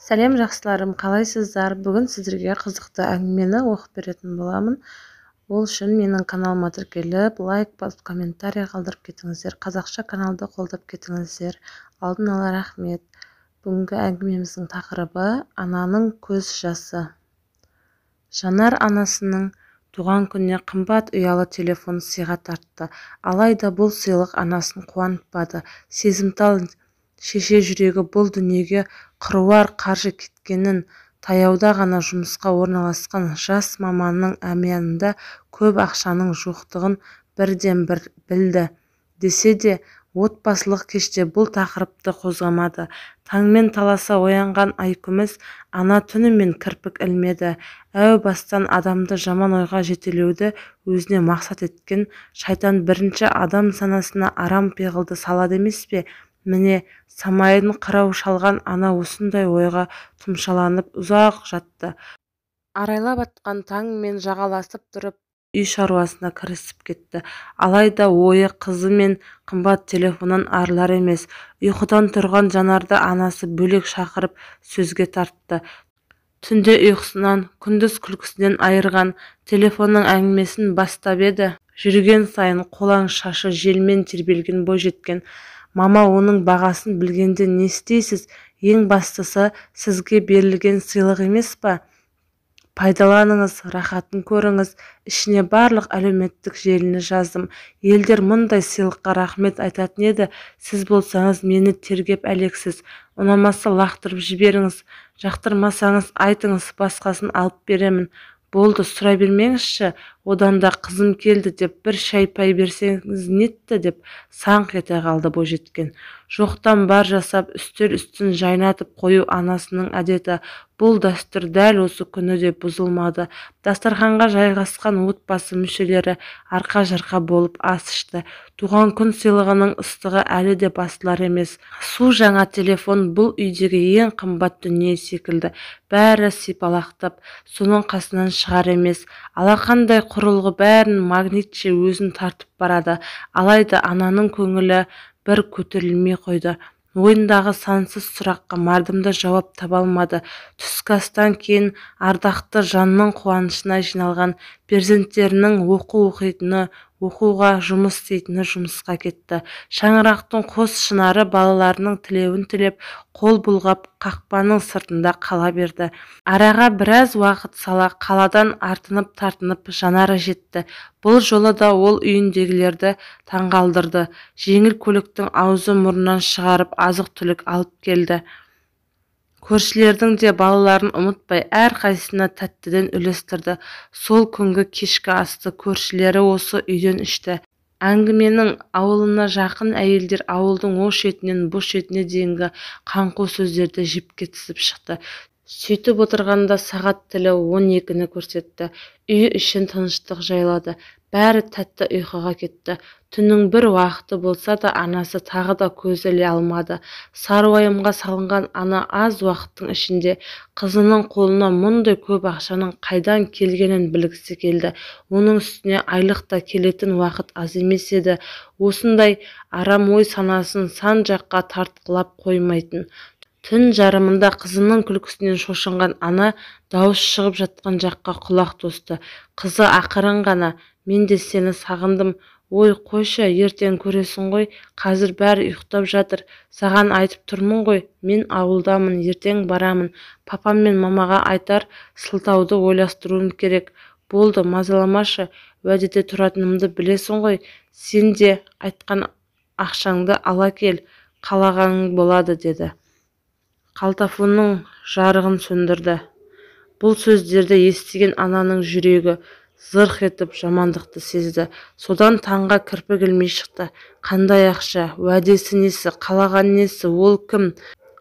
Сәлем жақсыларым, қалайсыздар? Бүгін сіздерге қызықты әңгімені оқып беретін боламын. Ол үшін менің каналыма тіркеліп, лайк басып, комментарий қалдырып кетіңіздер. Қазақша каналды қолдап кетіңіздер. Алдын ала рахмет. Бүгінгі әңгімеміздің тақырыбы ананың көз жасы. Жанар анасының туған күніне қымбат ұялы телефон сыйға тартты. Алайда бұл сыйлық анасын қуантпады. Сезімтал шеше жүрегі бұл дүниеге қыруар қаржы кеткенін, таяуда ғана жұмысқа орналасқан жас маманның әмиянында көп ақшаның жоқтығын бірден-бір білді. Десе де, отбасылық кеште бұл тақырыпты қозғамады. Таңмен таласа оянған Айкүміс ана түнімен кірпік ілмеді. Әу бастан адамды жаман ойға жетелеуді өзіне мақсат еткен шайтан бірінші адам санасына арам пиғылды салады емес пе? Міне, самайын қырау шалған ана осындай ойға тұмшаланып ұзақ жатты. Арайлап атқан таңмен жағаласып тұрып, үй шаруасына кірісіп кетті. Алайда ойы қызы мен қымбат телефоннан арылар емес. Ұйқыдан тұрған Жанарды анасы бөлек шақырып сөзге тартты. Түнде ұйқысынан, күндіз күлкісінен айырған телефонның әңгімесін бастап еді. Жүрген сайын қолаң шашы желмен тербелген бойжеткен мама оның бағасын білгенде не істейсіз? Ең бастысы сізге берілген сыйлық емес па? Пайдаланыңыз, рахатын көріңіз. Ішіне барлық әлеуметтік желіні жаздым. Елдер мұндай сыйлыққа рахмет айтатын еді. Сіз болсаңыз мені тергеп әлексіз. Ұнамаса лақтырып жіберіңіз. Жақтырмасаңыз айтыңыз, басқасын алып беремін. Болды, сұрай бермеңізші. Одан да қызым келді деп бір шай-пай берсеңіз нетті деп саңқ ете қалды бойжеткен. Жоқтан бар жасап үстел үстін жайнатып қою анасының әдеті. Бұл дәстүр дәл осы күні де бұзылмады. Дастарханға жайғасқан отбасы мүшелері арқа-жарқа болып ас ішті. Туған күн сыйлығының ыстығы әлі де басылар емес. Су жаңа телефон бұл үйдегі ең қымбат дүние секілді. Бәрі сипалақтап, соның қасынан шығар емес. Алақандай құрылғы бәрін магнитше өзін тартып барады. Алайда ананың көңілі бір көтерілмей қойды. Ойындағы сансыз сұраққа мардымды жауап таба алмады. Түскі астан кейін ардақты жанның қуанышына жиналған перзенттерінің оқу оқитыны, оқуға, жұмыс істейтіні жұмысқа кетті. Шаңырақтың қос шынары балаларының тілеуін тілеп, қол бұлғап қақпаның сыртында қала берді. Араға біраз уақыт сала қаладан артынып-тартынып Жанары жетті. Бұл жолы да ол үйіндегілерді таңғалдырды. Жеңіл көліктің аузы мұрнынан шығарып азық-түлік алып келді. Көршілердің де балаларын ұмытпай әрқайсысына тәттіден үлестірді. Сол күнгі кешкі асты көршілері осы үйден ішті. Әңгіменің ауылына жақын әйелдер ауылдың о шетінен бұл шетіне дейінгі қаңқу сөздерді жіпке тізіп шықты. Сөйтіп отырғанда сағат тілі 12-ні көрсетті. Үй ішін тыныштық жайлады. Бәрі тәтті ұйқыға кетті. Түннің бір уақыты болса да анасы тағы да көз іле алмады. Сарыуайымға салынған ана аз уақыттың ішінде қызының қолына мұндай көп ақшаның қайдан келгенін білгісі келді. Оның үстіне айлықта келетін уақыт аз емес еді. Осындай арам ой санасын сан жаққа тартқылап қоймайтын. Түн жарымында қызының күлкісінен шошынған ана дауыс шығып жатқан жаққа құлақ тосты. Қызы ақырын ғана, мен де сені сағындым. Ой, қойшы, ертең көресің ғой, қазір бәрі ұйықтап жатыр. Саған айтып тұрмын ғой, мен ауылдамын, ертең барамын. Папам мен мамаға айтар, сылтауды ойластыруым керек. Болды, мазаламашы, уәдеде тұратынымды білесің ғой. Сен де айтқан ақшаңды ала кел, қалағаның болады, деді. Қалтафонның жарығын сөндірді. Бұл сөздерді естіген ананың жүрегі зырқ етіп жамандықты сезді. Содан таңға кірпік ілмей шықты. Қандай ақша, уәдесі несі, қалаған несі, ол кім?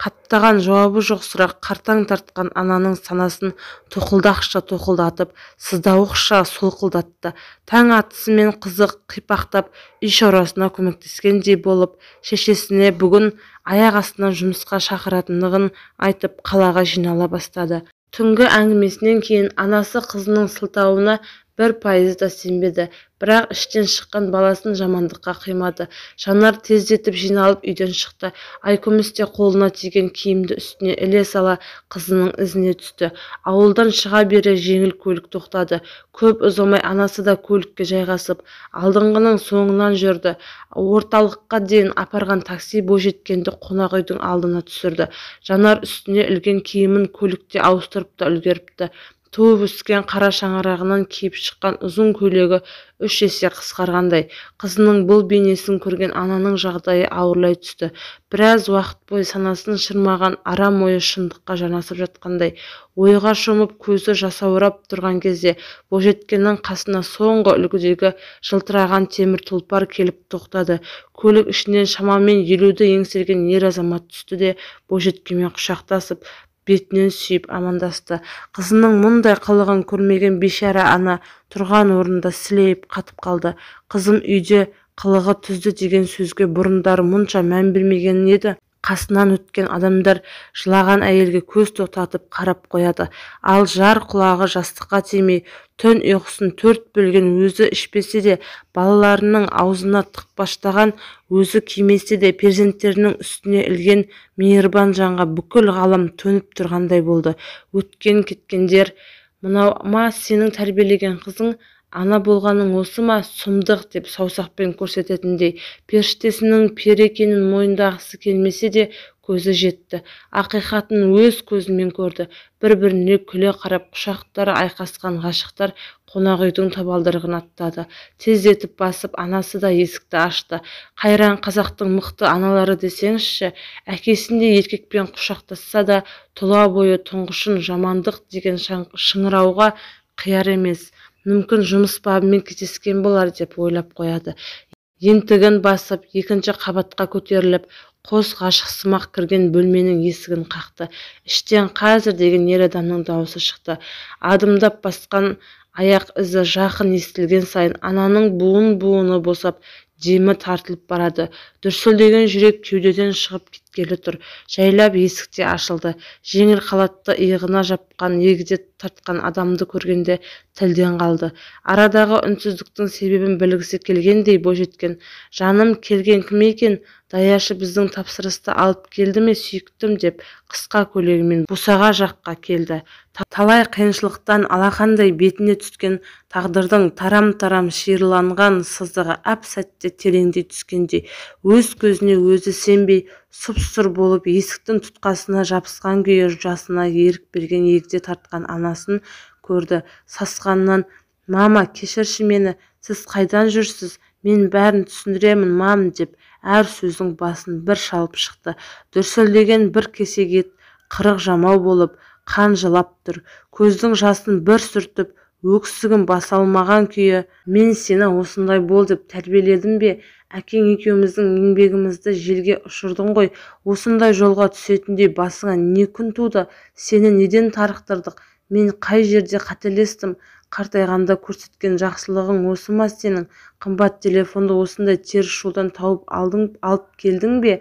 Қаптаған жауабы жоқ сұрақ қартаң тартқан ананың санасын тоқылдақша тоқылдатып, сыздауықша солқылдатты. Таң атысымен қызы қипақтап, үй шаруасына көмектескендей болып, шешесіне бүгін аяқ астынан жұмысқа шақыратындығын айтып қалаға жинала бастады. Түнгі әңгімесінен кейін анасы қызының сылтауына 1% да сенбеді. Бірақ іштен шыққан баласын жамандыққа қимады. Жанар тездетіп жиналып үйден шықты. Айкүміс те қолына тиген киімді үстіне іле сала қызының ізіне түсті. Ауылдан шыға бере жеңіл көлік тоқтады. Көп ұзамай анасы да көлікке жайғасып, алдыңғының соңынан жүрді. Орталыққа дейін апарған такси бойжеткенді қонақ үйдің алдына түсірді. Жанар үстіне ілген киімін көлікте ауыстырып та үлгеріпті. Туып өскен қара шаңырағынан киіп шыққан ұзын көйлегі 3 есе қысқарғандай. Қызының бұл бейнесін көрген ананың жағдайы ауырлай түсті. Біраз уақыт бойы санасын шырмаған арам ойы шындыққа жанасып жатқандай. Ойға шомып көзі жасаурап тұрған кезде бойжеткеннің қасына соңғы үлгідегі жылтыраған темір тұлпар келіп тоқтады. Көлік ішінен шамамен 50-ді еңсерген ер азамат түсті де бойжеткенмен құшақтасып, бетінен сүйіп амандасты. Қызының мұндай қылығын көрмеген бейшара ана тұрған орнында сілейіп қатып қалды. Қызым үйде қылығы түзді деген сөзге бұрындары мұнша мән бермеген еді. Қасынан өткен адамдар жылаған әйелге көз тоқтатып қарап қояды. Ал жар құлағы жастыққа тимей, түн ұйқысын 4 бөлген, өзі ішпесе де, балаларының аузына тықпаштаған, өзі кимесе де перзенттерінің үстіне ілген мейірбан жанға бүкіл ғалам төніп тұрғандай болды. Өткен кеткендер, мынау ма сенің тәрбиелеген қызың, ана болғаның осы ма, сұмдық деп саусақпен көрсететіндей, періштесінің пері екенін мойындағысы келмесе де көзі жетті. Ақиқатын өз көзімен көрді. Бір-біріне күле қарап құшақтары айқасқан ғашықтар қонақ үйдің табалдырығын аттады. Тездетіп басып, анасы да есікті ашты. Қайран қазақтың мықты аналары десеңізші, әкесінде еркекпен құшақтасса да тұла бойы тұңғышын жамандық деген шыңырауға қияр емес. Мүмкін жұмыс бабымен кездескен болар деп ойлап қояды. Ентігін басып, 2-ші қабатқа көтеріліп, қос ғашықсымақ кірген бөлменің есігін қақты. Іштен қазір деген ер адамның дауысы шықты. Адымдап басқан аяқ ізі жақын естілген сайын ананың буын-буыны босап, демі тартылып барады. Дүрсілдеген жүрек кеудеден шығып кеткелі тұр. Жайлап есікте ашылды. Жеңіл халатты иығына жапқан, егде тартқан адамды көргенде тілден қалды. Арадағы үнсіздіктің себебін білгісі келгендей бойжеткен, жаным келген кім екен? Даяшы біздің тапсырысты алып келді ме сүйіктім деп қысқа көйлегімен босаға жаққа келді. Талай қиыншылықтан алақандай бетіне түскен тағдырдың тарам-тарам шиырланған сызығы әп сәтте тереңдей түскендей, өз көзіне өзі сенбей, сұп-сұр болып есіктің тұтқасына жабысқан күйі жасына ерік берген егде тартқан анасын көрді. Сасқаннан, мама, кешірші мені, сіз қайдан жүрсіз? Мен бәрін түсіндіремін, мам, деп әр сөздің басын бір шалып шықты. Дүрсілдеген бір кесек ет қырық жамау болып қан жылап тұр. Көздің жасын бір сүртіп, өксігін баса алмаған күйі, мен сені осындай бол деп тәрбиеледім бе? Әкең екеуміздің еңбегімізді желге ұшырдың ғой. Осындай жолға түсетіндей басыңа не күн туды? Сені неден тарықтырдық? Мен қай жерде қателестім? Қартайғанда көрсеткен жақсылығың осы ма сенің? Қымбат телефонды осындай теріс жолдан тауып алып келдің бе?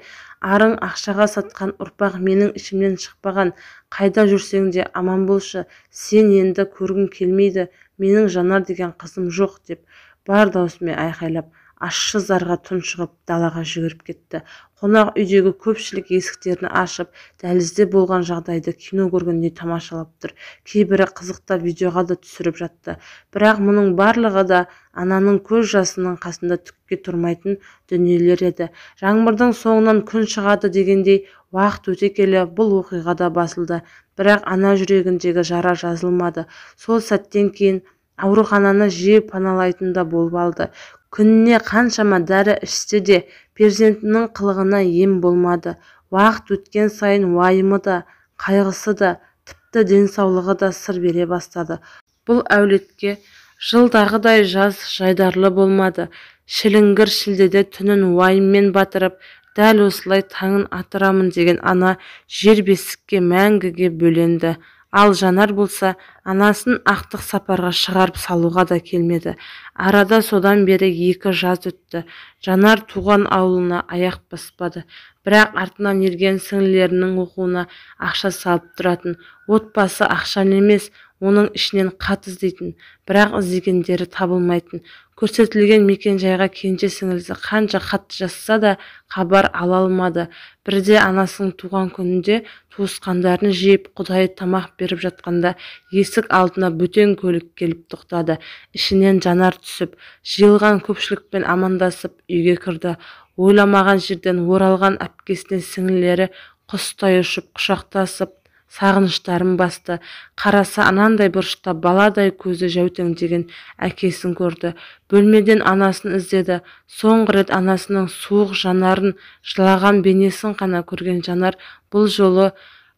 Арың ақшаға сатқан ұрпақ менің ішімнен шықпаған. Қайда жүрсең де аман болшы. Сен енді көргім келмейді. Менің Жанар деген қызым жоқ, деп бар даусымен айқайлап, ащы зарға тұншығып далаға жүгіріп кетті. Қонақ үйдегі көпшілік есіктерін ашып, дәлізде болған жағдайды кино көргендей тамашалап тұр. Кейбірі қызықтап видеоға да түсіріп жатты. Бірақ мұның барлығы да ананың көз жасының қасында түкке тұрмайтын дүниелер еді. Жаңбырдың соңынан күн шығады дегендей уақыт өте келе бұл оқиға да басылды. Бірақ ана жүрегіндегі жара жазылмады. Сол сәттен кейін аурухананы жиі паналайтын да болып алды. Күніне қаншама дәрі ішсе де перзентінің қылығына ем болмады. Уақыт өткен сайын уайымы да, қайғысы да, тіпті денсаулығы да сыр бере бастады. Бұл әулетке жылдағыдай жаз жайдарлы болмады. Шіліңгір шілдеде түнін уайыммен батырып, дәл осылай таңын атырамын деген ана жер бесікке мәңгіге бөленді. Ал Жанар болса, анасын ақтық сапарға шығарып салуға да келмеді. Арада содан бері 2 жаз өтті. Жанар туған ауылына аяқ баспады. Бірақ артынан ерген сіңлілерінің оқуына ақша салып тұратын. Отбасы ақшан емес, оның ішінен хат іздейтін, бірақ іздегендері табылмайтын. Көрсетілген мекен-жайға кенже сіңілісі қанша хат жазса да хабар ала алмады. Бірде анасының туған күнінде туысқандарын жиып құдайы тамақ беріп жатқанда есік алдына бөтен көлік келіп тоқтады. Ішінен Жанар түсіп, жиылған көпшілікпен амандасып үйге кірді. Ойламаған жерден оралған әпкесіне сіңлілері құстай ұшып құшақтасып сағыныштарын басты. Қараса анандай бұрышта баладай көзі жәутеңдеген әкесін көрді. Бөлмеден анасын іздеді. Соңғы рет анасының суық жанарын, жылаған бейнесін ғана көрген Жанар бұл жолы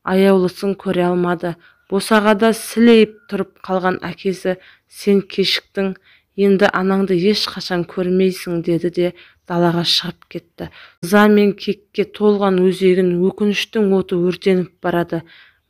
аяулысын көре алмады. Босағада сілейіп тұрып қалған әкесі, сен кешіктің, енді анаңды ешқашан көрмейсің деді де далаға шығып кетті. Ыза мен кекке толған өзегін өкініштің оты өртеніп барады.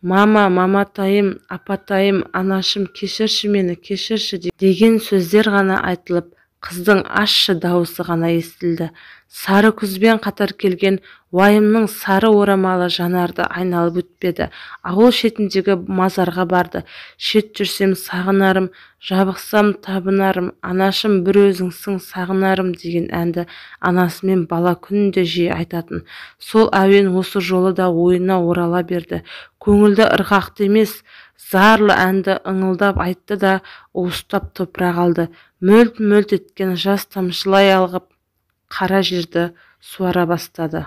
Мама, маматайым, апатайым, анашым, кешірші мені, кешірші деген сөздер ғана айтылып, қыздың ащы дауысы ғана естілді. Сары күзбен қатар келген уайымның сары орамалы Жанарды айналып өтпеді. Ауыл шетіндегі мазарға барды. Шет жүрсем сағынарым, жабықсам табынарым, анашым бір өзіңсің сағынарым деген әнді анасы мен бала күнде жиі айтатын. Сол әуен осы жолы да ойына орала берді. Көңілді ырғақты емес, зарлы әнді ыңылдап айтты да уыстап топырақ алды. Мөлт-мөлт еткен жас тамшылай алғып қара жерді суара бастады.